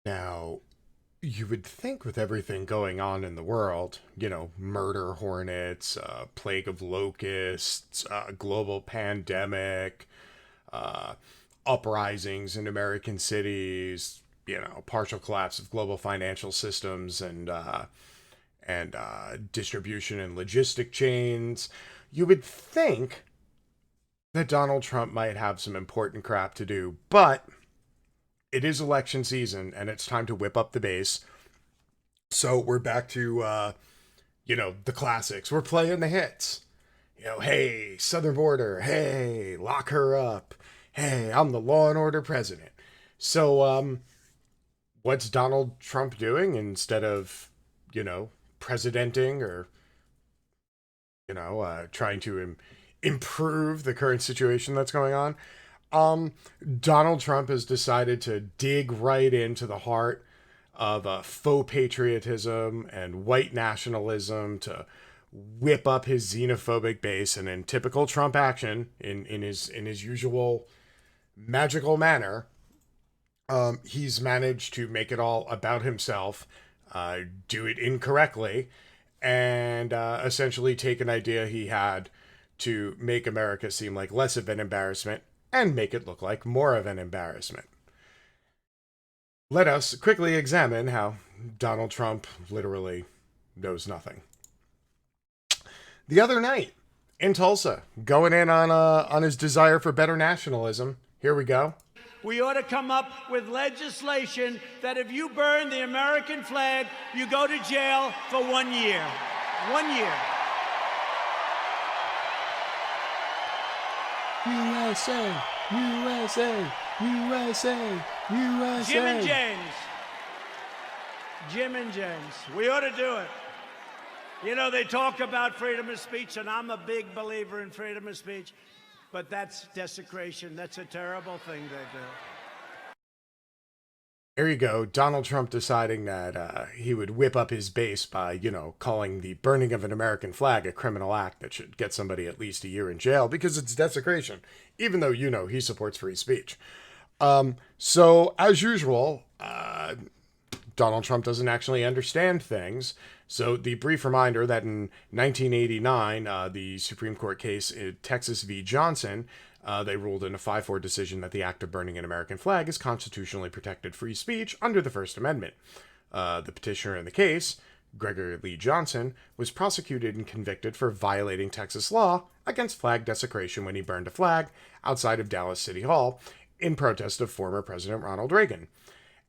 Now, you would think with everything going on in the world, murder hornets, plague of locusts, global pandemic, uh, uprisings in American cities, partial collapse of global financial systems and distribution and logistic chains, you would think that Donald Trump might have some important crap to do, but it is election season and it's time to whip up the base. So we're back to, the classics. We're playing the hits. Hey, Southern Border. Hey, lock her up. Hey, I'm the law and order president. So, what's Donald Trump doing instead of, presidenting or, trying to improve the current situation that's going on? Donald Trump has decided to dig right into the heart of faux patriotism and white nationalism to whip up his xenophobic base, and in typical Trump action, in his usual magical manner, he's managed to make it all about himself, do it incorrectly, and essentially take an idea he had to make America seem like less of an embarrassment and make it look like more of an embarrassment. Let us quickly examine how Donald Trump literally knows nothing. The other night in Tulsa, going in on his desire for better nationalism. Here we go. We ought to come up with legislation that if you burn the American flag, you go to jail for 1 year. 1 year. USA, USA, USA, USA. Jim and James. Jim and James. We ought to do it. They talk about freedom of speech, and I'm a big believer in freedom of speech, but that's desecration. That's a terrible thing they do. There you go. Donald Trump deciding that he would whip up his base by, calling the burning of an American flag a criminal act that should get somebody at least a year in jail because it's desecration, even though, he supports free speech. So, as usual, Donald Trump doesn't actually understand things. So the brief reminder that in 1989, the Supreme Court case in Texas v. Johnson, they ruled in a 5-4 decision that the act of burning an American flag is constitutionally protected free speech under the First Amendment. The petitioner in the case, Gregory Lee Johnson, was prosecuted and convicted for violating Texas law against flag desecration when he burned a flag outside of Dallas City Hall in protest of former President Ronald Reagan.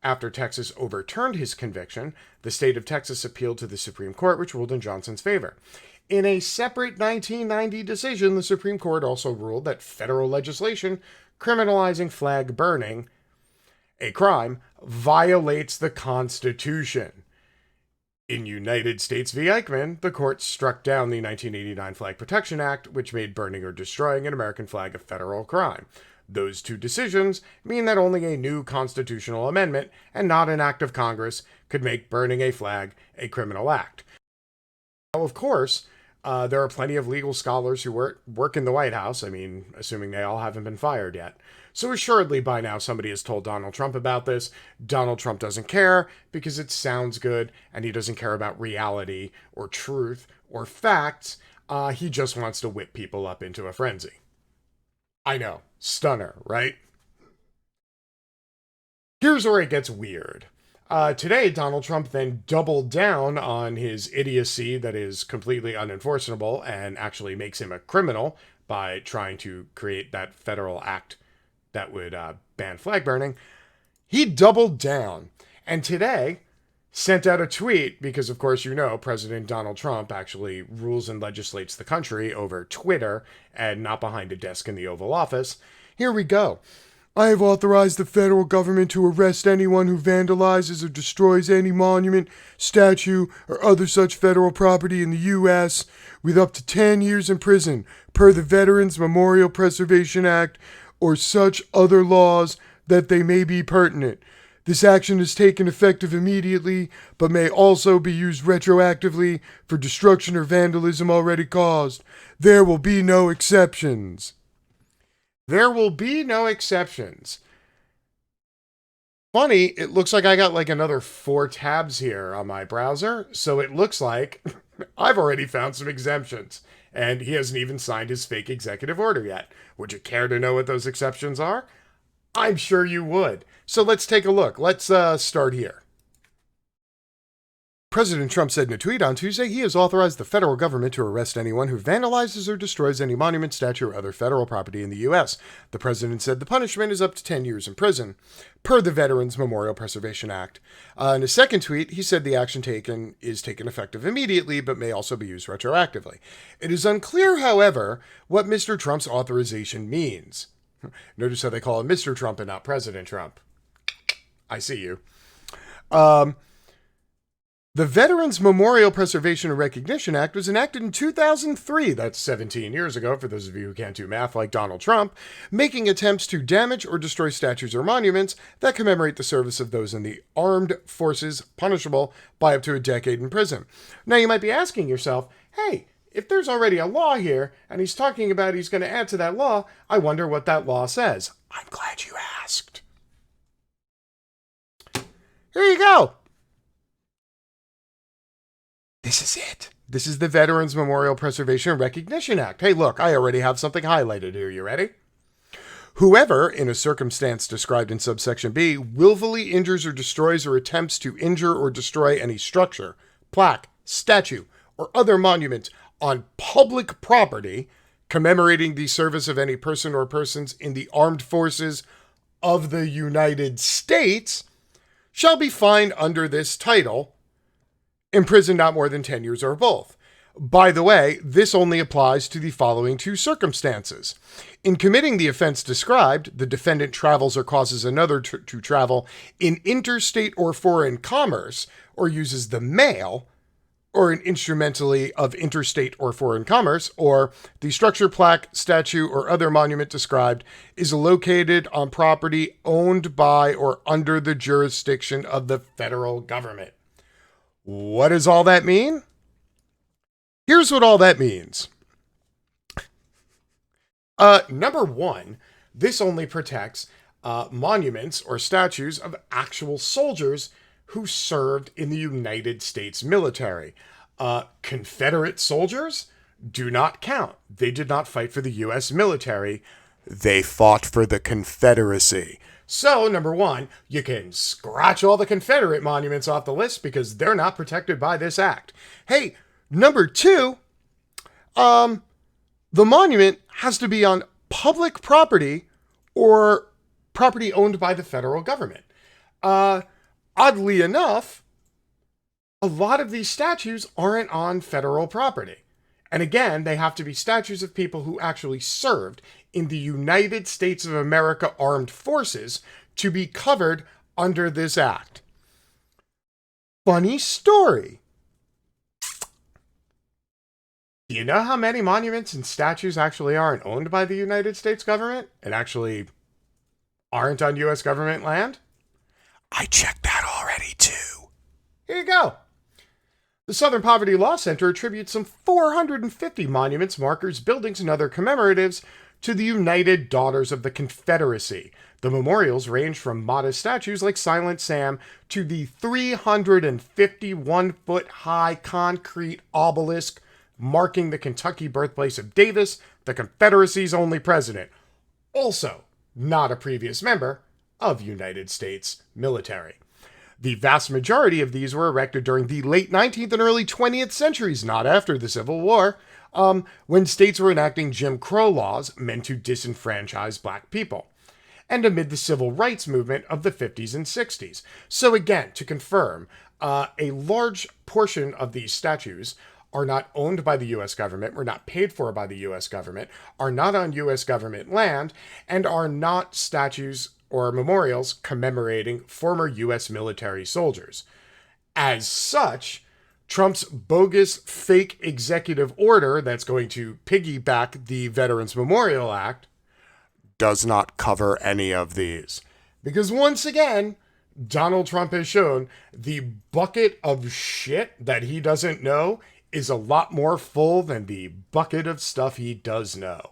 After Texas overturned his conviction, the state of Texas appealed to the Supreme Court, which ruled in Johnson's favor. In a separate 1990 decision, the Supreme Court also ruled that federal legislation criminalizing flag burning, a crime, violates the Constitution. In United States v. Eichmann, the court struck down the 1989 Flag Protection Act, which made burning or destroying an American flag a federal crime. Those two decisions mean that only a new constitutional amendment, and not an act of Congress, could make burning a flag a criminal act. Now, of course, there are plenty of legal scholars who work in the White House, assuming they all haven't been fired yet. So assuredly by now somebody has told Donald Trump about this. Donald Trump doesn't care because it sounds good, and he doesn't care about reality or truth or facts. He just wants to whip people up into a frenzy. I know. Stunner, right? Here's where it gets weird. Today, Donald Trump then doubled down on his idiocy that is completely unenforceable and actually makes him a criminal by trying to create that federal act that would ban flag burning. He doubled down. And today, sent out a tweet because, of course, President Donald Trump actually rules and legislates the country over Twitter and not behind a desk in the Oval Office. Here we go. I have authorized the federal government to arrest anyone who vandalizes or destroys any monument, statue, or other such federal property in the U.S. with up to 10 years in prison per the Veterans Memorial Preservation Act or such other laws that they may be pertinent. This action is taken effective immediately, but may also be used retroactively for destruction or vandalism already caused. There will be no exceptions. There will be no exceptions. Funny, it looks like I got like another 4 tabs here on my browser. So it looks like I've already found some exemptions. And he hasn't even signed his fake executive order yet. Would you care to know what those exceptions are? I'm sure you would. So let's take a look. Let's start here. President Trump said in a tweet on Tuesday he has authorized the federal government to arrest anyone who vandalizes or destroys any monument, statue, or other federal property in the U.S. The president said the punishment is up to 10 years in prison, per the Veterans Memorial Preservation Act. In a second tweet, he said the action taken is taken effective immediately, but may also be used retroactively. It is unclear, however, what Mr. Trump's authorization means. Notice how they call him Mr. Trump and not President Trump. I see you. The Veterans Memorial Preservation and Recognition Act was enacted in 2003, that's 17 years ago for those of you who can't do math like Donald Trump, making attempts to damage or destroy statues or monuments that commemorate the service of those in the armed forces punishable by up to a decade in prison. Now you might be asking yourself, hey, if there's already a law here and he's talking about he's going to add to that law, I wonder what that law says. I'm glad you asked. Here you go. This is it. This is the Veterans Memorial Preservation and Recognition Act. Hey, look, I already have something highlighted here. You ready? Whoever, in a circumstance described in subsection B, willfully injures or destroys or attempts to injure or destroy any structure, plaque, statue, or other monument on public property commemorating the service of any person or persons in the armed forces of the United States shall be fined under this title, imprisoned not more than 10 years or both. By the way, this only applies to the following 2 circumstances. In committing the offense described, the defendant travels or causes another to travel in interstate or foreign commerce, or uses the mail, or an instrumentally of interstate or foreign commerce, or the structure, plaque, statue, or other monument described is located on property owned by or under the jurisdiction of the federal government. What does all that mean? Here's what all that means. Number 1, this only protects monuments or statues of actual soldiers who served in the United States military. Confederate soldiers do not count. They did not fight for the U.S. military. They fought for the Confederacy. So, number 1, you can scratch all the Confederate monuments off the list because they're not protected by this act. Hey, number 2, the monument has to be on public property or property owned by the federal government. Oddly enough, a lot of these statues aren't on federal property. And again, they have to be statues of people who actually served in the United States of America Armed Forces to be covered under this act. Funny story. Do you know how many monuments and statues actually aren't owned by the United States government and actually aren't on U.S. government land? I checked that already too. Here you go. The Southern Poverty Law Center attributes some 450 monuments, markers, buildings, and other commemoratives to the United Daughters of the Confederacy. The memorials range from modest statues like Silent Sam to the 351-foot-high concrete obelisk marking the Kentucky birthplace of Davis, the Confederacy's only president, also not a previous member of United States military. The vast majority of these were erected during the late 19th and early 20th centuries, not after the Civil War, when states were enacting Jim Crow laws meant to disenfranchise black people, and amid the civil rights movement of the 50s and 60s. So again, to confirm, a large portion of these statues are not owned by the U.S. government, were not paid for by the U.S. government, are not on U.S. government land, and are not statues or memorials commemorating former U.S. military soldiers. As such, Trump's bogus fake executive order that's going to piggyback the Veterans Memorial Act does not cover any of these. Because once again, Donald Trump has shown the bucket of shit that he doesn't know is a lot more full than the bucket of stuff he does know.